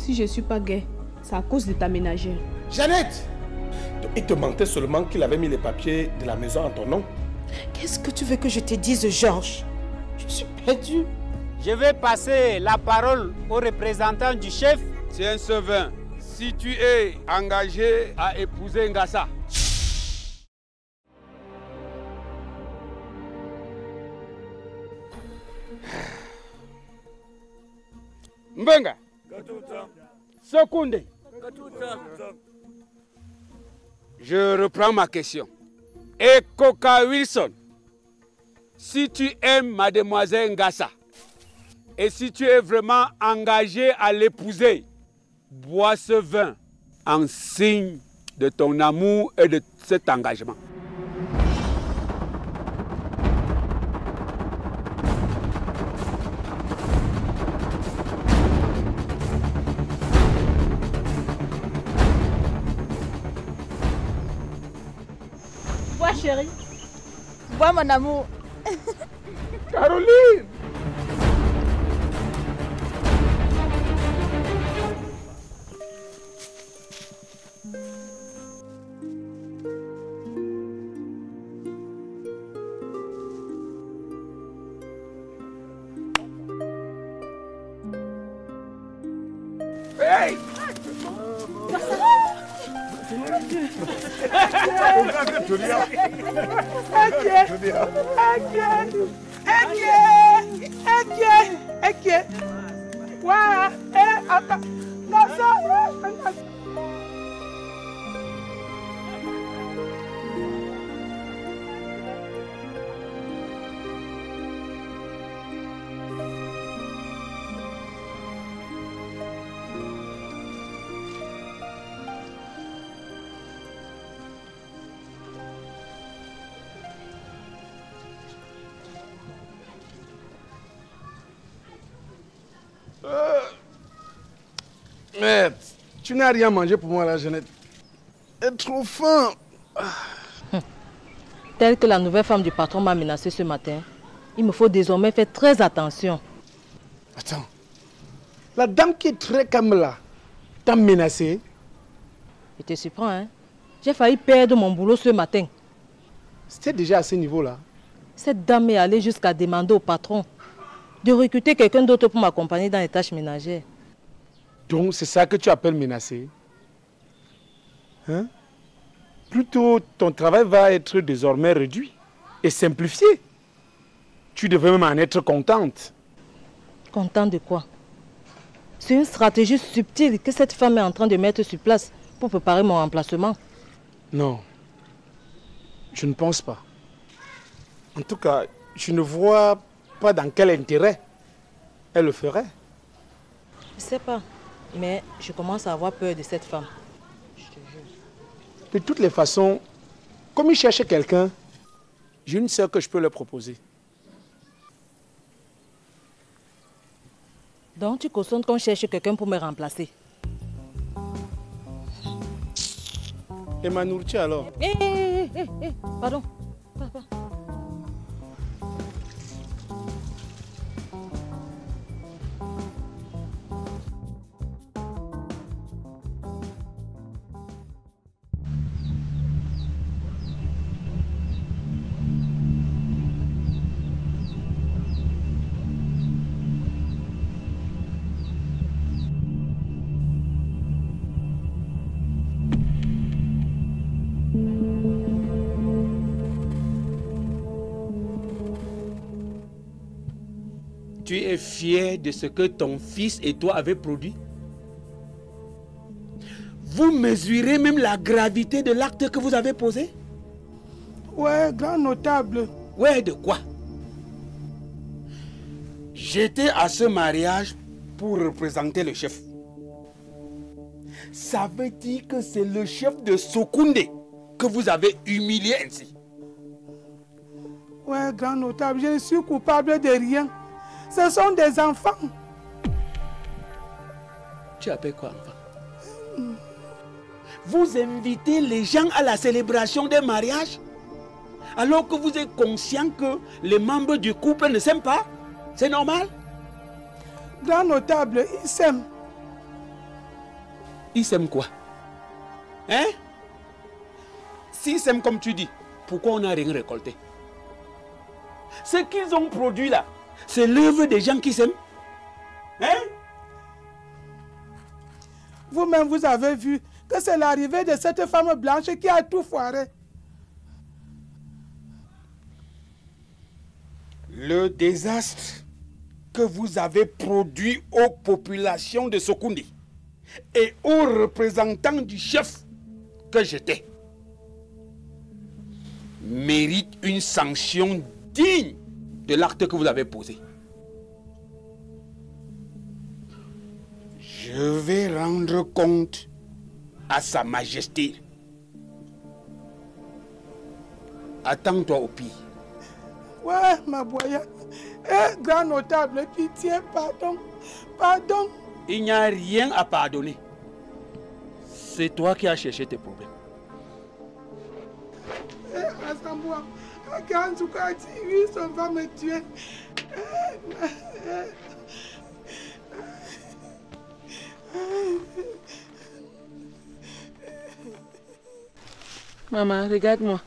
Si je ne suis pas gay, c'est à cause de ta ménagère. Jeannette! Il te mentait seulement qu'il avait mis les papiers de la maison en ton nom. Qu'est-ce que tu veux que je te dise, Georges? Je suis perdue. Je vais passer la parole au représentant du chef. Tiens, Sevin, si tu es engagé à épouser Ngassa, Mbenga, Sekoundé, je reprends ma question. Et Coca Wilson, si tu aimes mademoiselle Ngassa, et si tu es vraiment engagé à l'épouser, bois ce vin en signe de ton amour et de cet engagement. Bois, chérie. Bois, mon amour. Caroline! Hey! Mais tu n'as rien mangé pour moi, la Jeannette. J'ai trop faim. Telle que la nouvelle femme du patron m'a menacé ce matin, il me faut désormais faire très attention. Attends. La dame qui est très calme là, t'a menacé? Je te surprends, hein? J'ai failli perdre mon boulot ce matin. C'était déjà à ce niveau-là. Cette dame est allée jusqu'à demander au patron de recruter quelqu'un d'autre pour m'accompagner dans les tâches ménagères. Donc c'est ça que tu appelles menacer? Hein? Plutôt ton travail va être désormais réduit et simplifié. Tu devais même en être contente. Contente de quoi? C'est une stratégie subtile que cette femme est en train de mettre sur place pour préparer mon remplacement. Non, je ne pense pas. En tout cas, je ne vois pas dans quel intérêt elle le ferait. Je sais pas, mais je commence à avoir peur de cette femme. Je te jure. De toutes les façons, comme il cherche quelqu'un, j'ai une sœur que je peux leur proposer. Donc tu cautionnes qu'on cherche quelqu'un pour me remplacer? Et ma nourriture alors? Pardon. Tu es fier de ce que ton fils et toi avez produit? Vous mesurez même la gravité de l'acte que vous avez posé? Ouais, grand notable. Ouais, de quoi? J'étais à ce mariage pour représenter le chef. Ça veut dire que c'est le chef de Sekoundé que vous avez humilié ainsi. Ouais, grand notable, je ne suis coupable de rien. Ce sont des enfants. Tu appelles quoi, enfant? Vous invitez les gens à la célébration des mariages alors que vous êtes conscient que les membres du couple ne s'aiment pas? C'est normal? Grand notable, ils s'aiment. Ils s'aiment quoi? Hein? S'ils s'aiment comme tu dis, pourquoi on n'a rien récolté? Ce qu'ils ont produit là, c'est l'œuvre des gens qui s'aiment. Hein? Vous-même, vous avez vu que c'est l'arrivée de cette femme blanche qui a tout foiré. Le désastre que vous avez produit aux populations de Sokundi et aux représentants du chef que j'étais mérite une sanction digne de l'acte que vous avez posé. Je vais rendre compte à Sa Majesté. Attends-toi au pire. Ouais, ma boya. Eh, grand notable, pitié, pardon. Pardon. Il n'y a rien à pardonner. C'est toi qui as cherché tes problèmes. Eh, Asamboua, quand tu as dit, Wilson va me tuer. Maman, regarde-moi.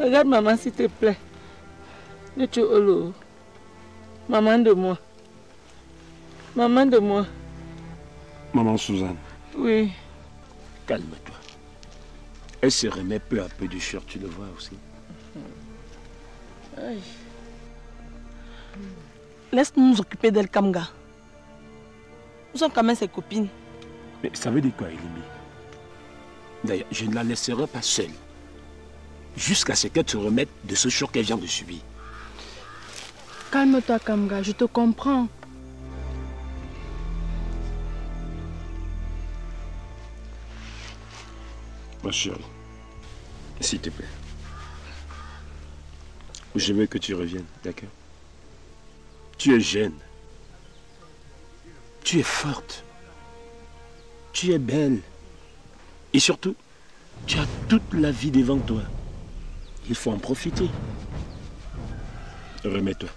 Regarde maman, s'il te plaît. Ne te olo. Maman de moi. Maman de moi. Maman Suzanne. Oui. Calme-toi. Elle se remet peu à peu du chir, tu le vois aussi. Aïe. Laisse-nous nous occuper d'elle, Kamga. Nous sommes quand même ses copines. Mais ça veut dire quoi, Elimi? D'ailleurs, je ne la laisserai pas seule. Jusqu'à ce qu'elle se remette de ce choc qu'elle vient de subir. Calme-toi, Kamga, je te comprends. Ma chérie, s'il te plaît. Je veux que tu reviennes, d'accord? Tu es jeune. Tu es forte. Tu es belle. Et surtout, tu as toute la vie devant toi. Il faut en profiter. Remets-toi.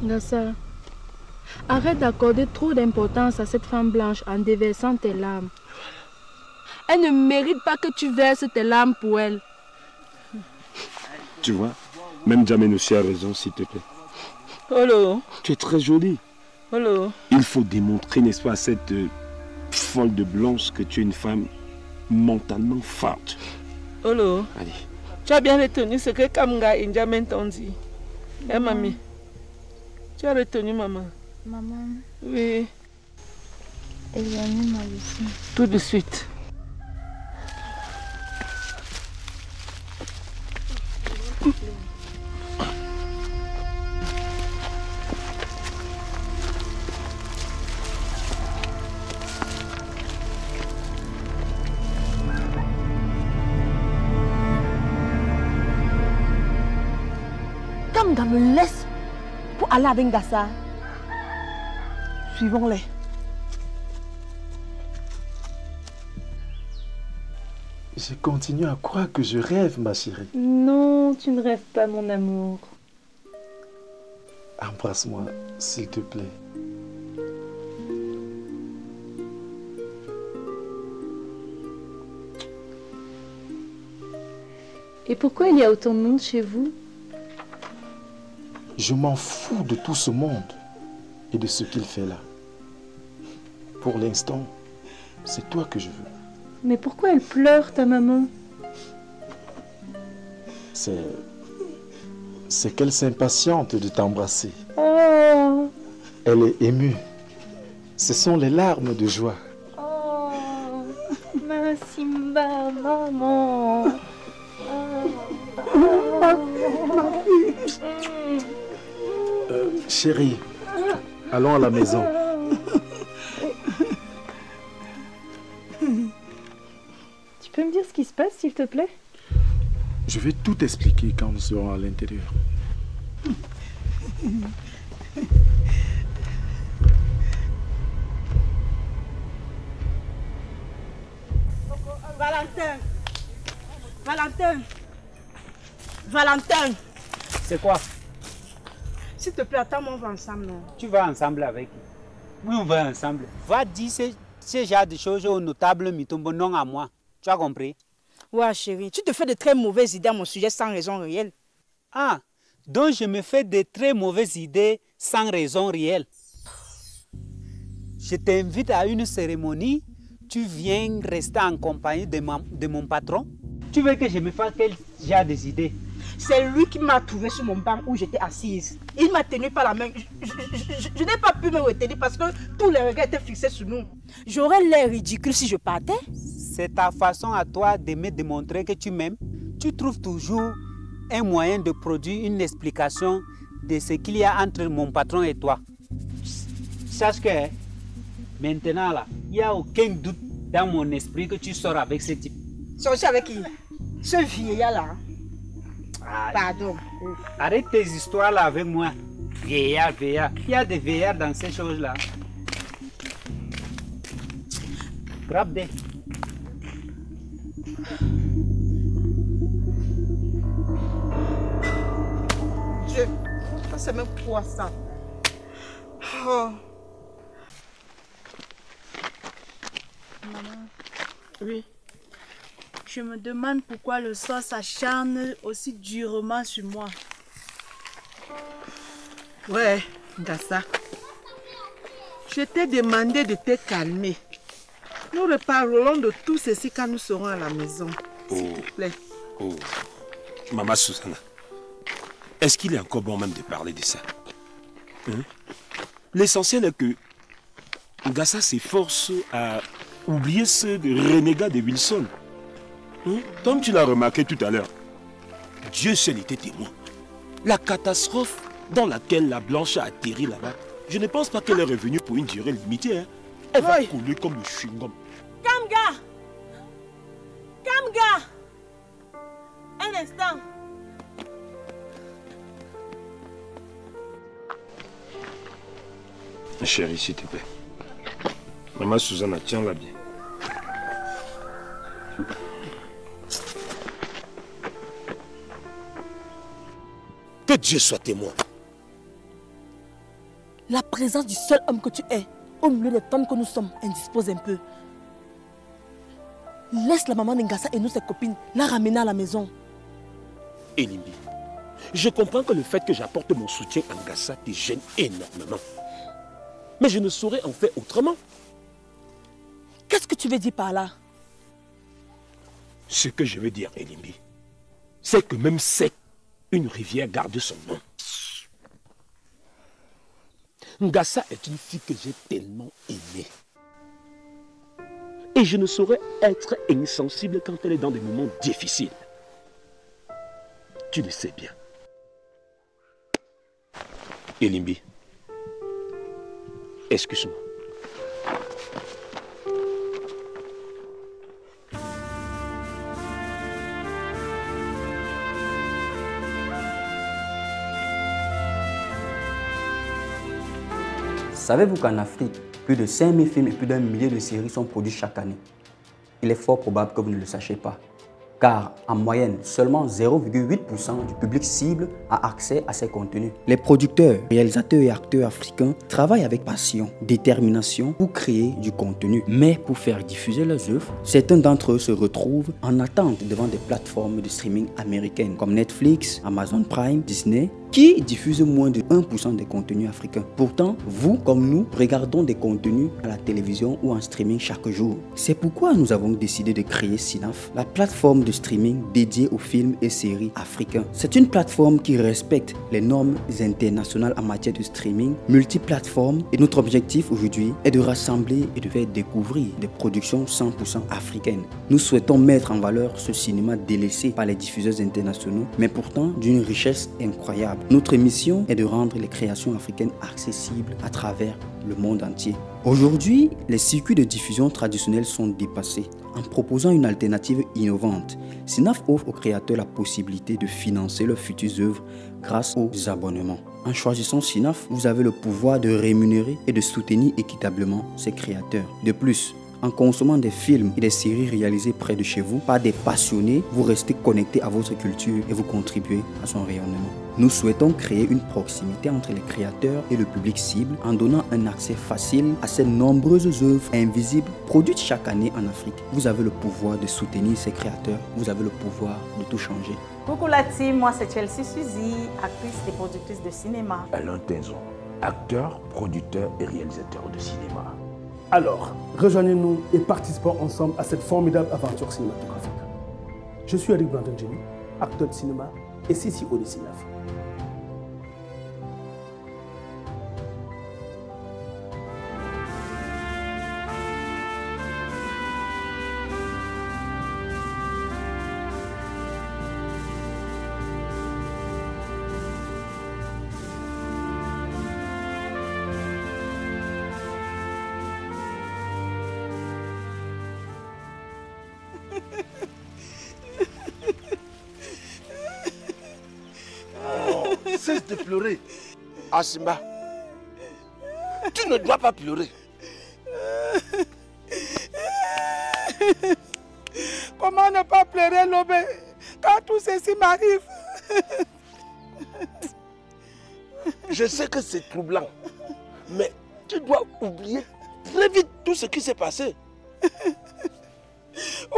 Ngassa, arrête d'accorder trop d'importance à cette femme blanche en déversant tes larmes. Elle ne mérite pas que tu verses tes larmes pour elle. Tu vois, même Jamel aussi a raison, s'il te plaît. Olo. Tu es très jolie. Olo. Il faut démontrer, n'est-ce pas, à cette folle de Blanche que tu es une femme mentalement forte. Olo. Allez. Tu as bien retenu ce que Kamga et Ndjamen t'ont dit. Eh, mamie. Tu as retenu, maman. Maman. Oui. Éloigne-moi ici. Tout de suite. Kamga me laisse pour aller avec Ngassa. Suivons-les. Je continue à croire que je rêve, ma chérie. Non, tu ne rêves pas, mon amour. Embrasse-moi, s'il te plaît. Et pourquoi il y a autant de monde chez vous? Je m'en fous de tout ce monde et de ce qu'il fait là. Pour l'instant, c'est toi que je veux. Mais pourquoi elle pleure, ta maman? C'est qu'elle s'impatiente de t'embrasser. Oh! Elle est émue. Ce sont les larmes de joie. Oh! Ma Simba, maman! Chérie, allons à la maison. Tu peux me dire ce qui se passe, s'il te plaît? Je vais tout expliquer quand nous serons à l'intérieur. Valentin. Valentin. Valentin. C'est quoi? S'il te plaît, attends-moi, on va ensemble, non? Tu vas ensemble avec qui? Oui, on va ensemble. Va dire ce genre de choses au notable Mitombo, non à moi. Tu as compris? Ouais, chérie, tu te fais de très mauvaises idées à mon sujet sans raison réelle. Ah, donc je me fais de très mauvaises idées sans raison réelle. Je t'invite à une cérémonie, tu viens rester en compagnie de mon patron. Tu veux que je me fasse quel genre des idées? C'est lui qui m'a trouvé sur mon banc où j'étais assise. Il m'a tenu par la main. Je n'ai pas pu me retenir parce que tous les regards étaient fixés sur nous. J'aurais l'air ridicule si je partais. C'est ta façon à toi de me démontrer que tu m'aimes. Tu trouves toujours un moyen de produire une explication de ce qu'il y a entre mon patron et toi. Sache que maintenant là, il n'y a aucun doute dans mon esprit que tu sors avec ce type. Sortir avec qui? Ce vieillard là. Pardon. Arrête tes histoires là avec moi. Vieillard, vieillard. Il y a des vieillards dans ces choses là. Grave des. Dieu, ça c'est même quoi ça? Oh. Maman. Oui. Je me demande pourquoi le sort s'acharne aussi durement sur moi. Ouais, Ngassa. Je t'ai demandé de te calmer. Nous reparlerons de tout ceci quand nous serons à la maison. S'il te plaît. Oh, Maman Susanna, est-ce qu'il est encore bon même de parler de ça? Hein? L'essentiel est que Ngassa s'efforce à oublier ce renégat de Wilson. Comme tu l'as remarqué tout à l'heure, Dieu seul était témoin. La catastrophe dans laquelle la Blanche a atterri là-bas, je ne pense pas qu'elle est revenue pour une durée limitée. Hein. Elle va couler comme le chewing-gum. Kamga! Kamga! Un instant. Chérie, s'il te plaît. Maman Susanna, tiens-la bien. Que Dieu soit témoin. La présence du seul homme que tu es, au milieu des femmes que nous sommes, indispose un peu. Laisse la maman d'Ngassa et nous, ses copines, la ramener à la maison. Elimbi, je comprends que le fait que j'apporte mon soutien à Ngassa te gêne énormément. Mais je ne saurais en faire autrement. Qu'est-ce que tu veux dire par là? Ce que je veux dire, Elimbi, c'est que même sec, une rivière garde son nom. Ngassa est une fille que j'ai tellement aimée. Et je ne saurais être insensible quand elle est dans des moments difficiles. Tu le sais bien. Elimbi, excuse-moi. Savez-vous qu'en Afrique, plus de 5000 films et plus d'1 millier de séries sont produits chaque année? Il est fort probable que vous ne le sachiez pas. Car en moyenne, seulement 0,8% du public cible a accès à ces contenus. Les producteurs, réalisateurs et acteurs africains travaillent avec passion, détermination pour créer du contenu. Mais pour faire diffuser leurs œuvres, certains d'entre eux se retrouvent en attente devant des plateformes de streaming américaines comme Netflix, Amazon Prime, Disney, qui diffusent moins de 1% des contenus africains. Pourtant, vous comme nous, regardons des contenus à la télévision ou en streaming chaque jour. C'est pourquoi nous avons décidé de créer Synaf, la plateforme de streaming dédiée aux films et séries africains. C'est une plateforme qui respecte les normes internationales en matière de streaming, multiplateforme, et notre objectif aujourd'hui est de rassembler et de faire découvrir des productions 100% africaines. Nous souhaitons mettre en valeur ce cinéma délaissé par les diffuseurs internationaux, mais pourtant d'une richesse incroyable. Notre mission est de rendre les créations africaines accessibles à travers le monde entier. Aujourd'hui, les circuits de diffusion traditionnels sont dépassés. En proposant une alternative innovante, Synaf offre aux créateurs la possibilité de financer leurs futures œuvres grâce aux abonnements. En choisissant Synaf, vous avez le pouvoir de rémunérer et de soutenir équitablement ces créateurs. De plus, En consommant des films et des séries réalisées près de chez vous par des passionnés, vous restez connecté à votre culture et vous contribuez à son rayonnement. Nous souhaitons créer une proximité entre les créateurs et le public cible en donnant un accès facile à ces nombreuses œuvres invisibles produites chaque année en Afrique. Vous avez le pouvoir de soutenir ces créateurs, vous avez le pouvoir de tout changer. Coucou la team, moi c'est Chelsea Suzy, actrice et productrice de cinéma. Alain Tenzon, acteur, producteur et réalisateur de cinéma. Alors, rejoignez-nous et participons ensemble à cette formidable aventure cinématographique. Je suis Eric Brandon-Jenny, acteur de cinéma et CCO de Cinéaf. Cesse de pleurer. Asimba, tu ne dois pas pleurer. Comment ne pas pleurer, Lobé, quand tout ceci m'arrive? Je sais que c'est troublant, mais tu dois oublier très vite tout ce qui s'est passé.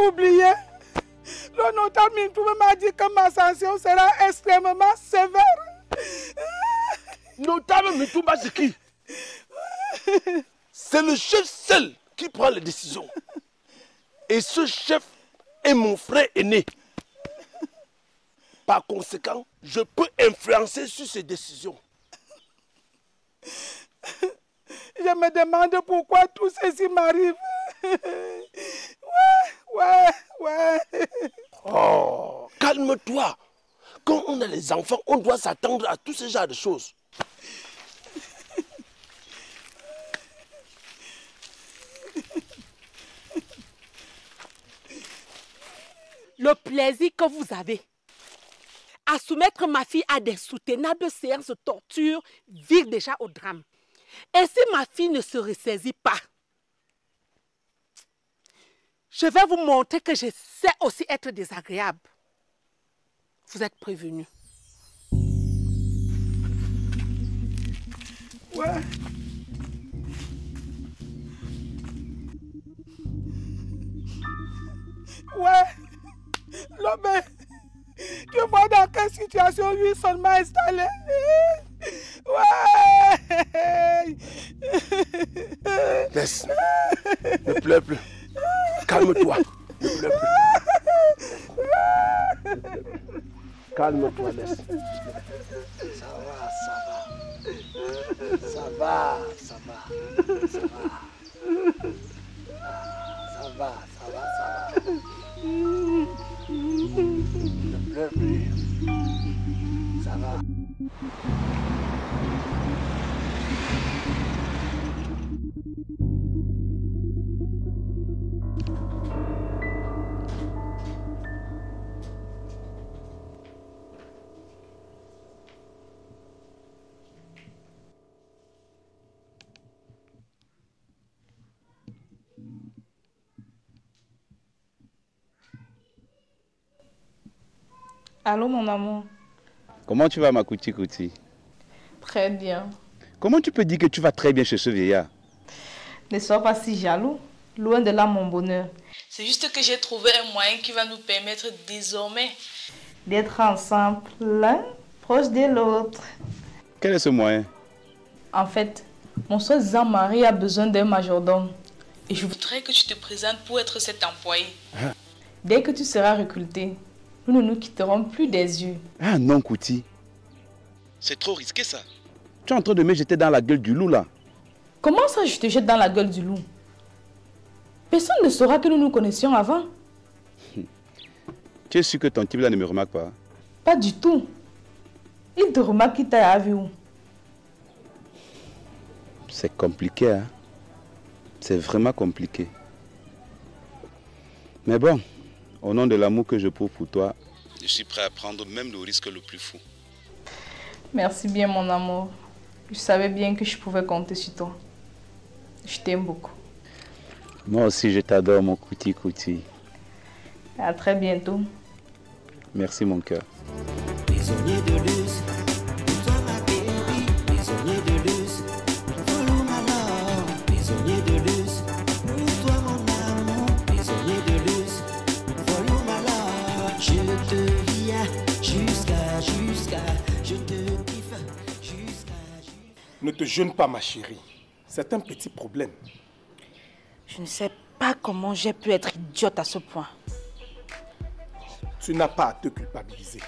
Oublier? Le notable Mintoube m'a dit que ma sanction sera extrêmement sévère. Notable Mintoube, c'est qui? C'est le chef seul qui prend les décisions. Et ce chef est mon frère aîné. Par conséquent, je peux influencer sur ses décisions. Je me demande pourquoi tout ceci m'arrive. Ouais. Oh, calme-toi. Quand on a les enfants, on doit s'attendre à tous ces genres de choses. Le plaisir que vous avez à soumettre ma fille à des soutenables séances de torture vire déjà au drame. Et si ma fille ne se ressaisit pas, je vais vous montrer que je sais aussi être désagréable. Vous êtes prévenus. Ouais. Lobé, tu vois dans quelle situation lui seulement installé. Ouais. Laisse. Ne pleure plus. Calme-toi. Ne pleure plus. Calme-toi, laisse. Ça va. Ne pleure plus. Ça va. Allô, mon amour. Comment tu vas, ma Kouti? Très bien. Comment tu peux dire que tu vas très bien chez ce vieillard? Ne sois pas si jaloux. Loin de là, mon bonheur. C'est juste que j'ai trouvé un moyen qui va nous permettre désormais d'être ensemble, l'un proche de l'autre. Quel est ce moyen? En fait, mon soeur Jean-Marie a besoin d'un majordome. Et je voudrais que tu te présentes pour être cet employé. Ah. Dès que tu seras recruté, nous ne nous quitterons plus des yeux. Ah non, Kouti. C'est trop risqué, ça. Tu es en train de me jeter dans la gueule du loup, là. Comment ça, je te jette dans la gueule du loup? Personne ne saura que nous nous connaissions avant. Tu es sûr que ton type là ne me remarque pas? Pas du tout. Il te remarque qu'il t'a vu où? C'est compliqué, hein? C'est vraiment compliqué. Mais bon, au nom de l'amour que je prouve pour toi, je suis prêt à prendre même le risque le plus fou. Merci bien, mon amour. Je savais bien que je pouvais compter sur toi. Je t'aime beaucoup. Moi aussi, je t'adore, mon Kouti. À très bientôt. Merci, mon cœur. Prisonnier de luxe, pour toi ma baby. Prisonnier de luxe, follow my love. Prisonnier de luxe, pour toi mon amour. Prisonnier de luxe, follow my love. Je te vis jusqu'à, je te kiffe jusqu'à. Ne te jeûne pas, ma chérie. C'est un petit problème. Je ne sais pas comment j'ai pu être idiote à ce point. Tu n'as pas à te culpabiliser.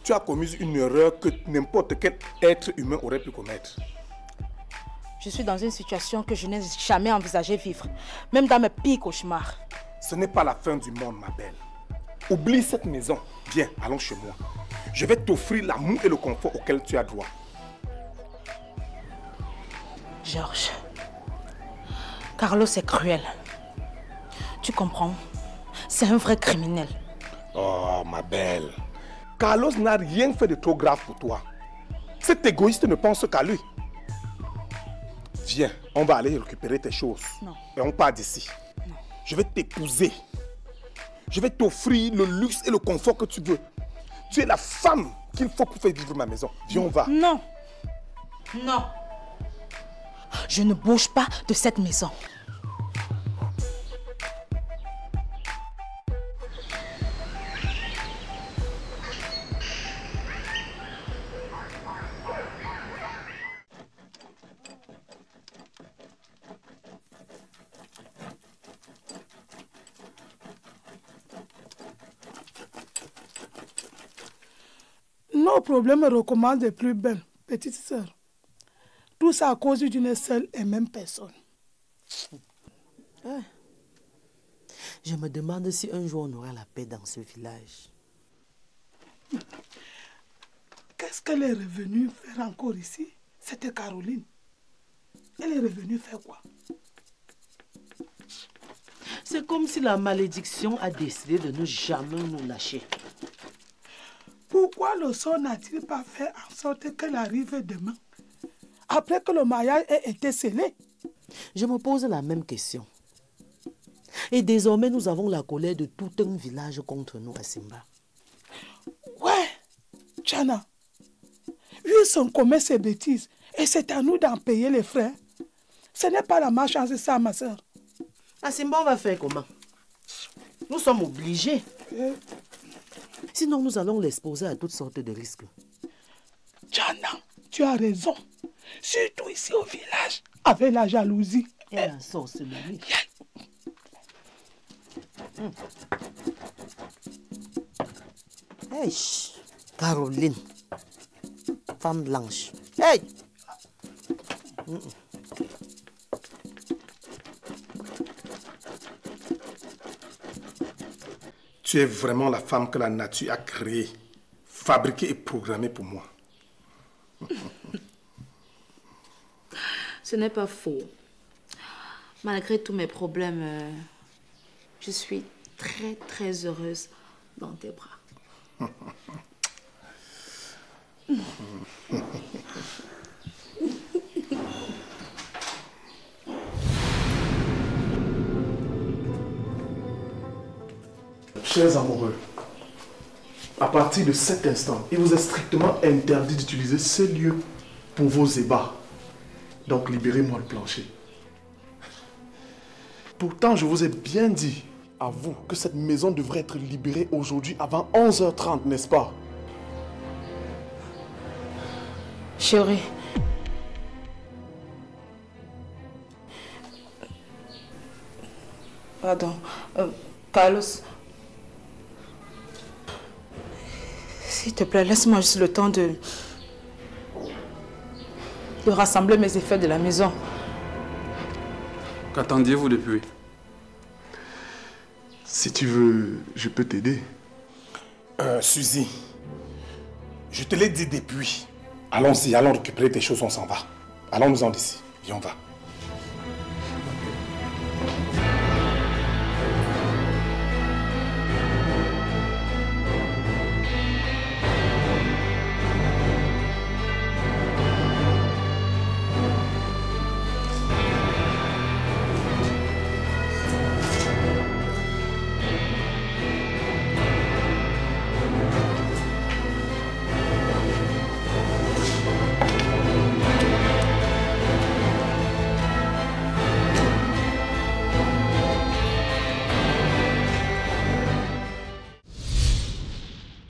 Tu as commis une erreur que n'importe quel être humain aurait pu commettre. Je suis dans une situation que je n'ai jamais envisagé vivre, même dans mes pires cauchemars. Ce n'est pas la fin du monde, ma belle. Oublie cette maison. Viens, allons chez moi. Je vais t'offrir l'amour et le confort auquel tu as droit. Georges, Carlos est cruel. Tu comprends? C'est un vrai criminel. Oh, ma belle. Carlos n'a rien fait de trop grave pour toi. Cet égoïste ne pense qu'à lui. Viens, on va aller récupérer tes choses. Non. Et on part d'ici. Je vais t'épouser. Je vais t'offrir le luxe et le confort que tu veux. Tu es la femme qu'il faut pour faire vivre ma maison. Viens, on va. Non. Non. Je ne bouge pas de cette maison. Nos problèmes recommandent des plus belles, petite sœur. Tout ça à cause d'une seule et même personne. Ah. Je me demande si un jour on aura la paix dans ce village. Qu'est-ce qu'elle est revenue faire encore ici? C'était Caroline. Elle est revenue faire quoi? C'est comme si la malédiction a décidé de ne jamais nous lâcher. Pourquoi le sort n'a-t-il pas fait en sorte qu'elle arrive demain, après que le mariage ait été scellé? Je me pose la même question. Et désormais, nous avons la colère de tout un village contre nous à Simba. Ouais, Tchana. Wilson commet ses bêtises et c'est à nous d'en payer les frais. Ce n'est pas la malchance, ça, ma soeur. À Simba, on va faire comment? Nous sommes obligés. Sinon, nous allons l'exposer à toutes sortes de risques. Tchana, tu as raison. Surtout ici au village, avec la jalousie. Et la sorcellerie. Hey, Caroline, femme blanche. Hey! Tu es vraiment la femme que la nature a créée, fabriquée et programmée pour moi. Ce n'est pas faux. Malgré tous mes problèmes, je suis très, très heureuse dans tes bras. Chers amoureux, à partir de cet instant, il vous est strictement interdit d'utiliser ce lieu pour vos ébats. Donc libérez-moi le plancher. Pourtant, je vous ai bien dit, à vous, que cette maison devrait être libérée aujourd'hui avant 11h30, n'est-ce pas? Chérie. Pardon. Carlos. S'il te plaît, laisse-moi juste le temps de rassembler mes effets de la maison. Qu'attendiez-vous depuis? Si tu veux, je peux t'aider. Suzy, je te l'ai dit depuis. Allons-y, allons récupérer tes choses, on s'en va. Allons-nous-en d'ici. Viens, on va.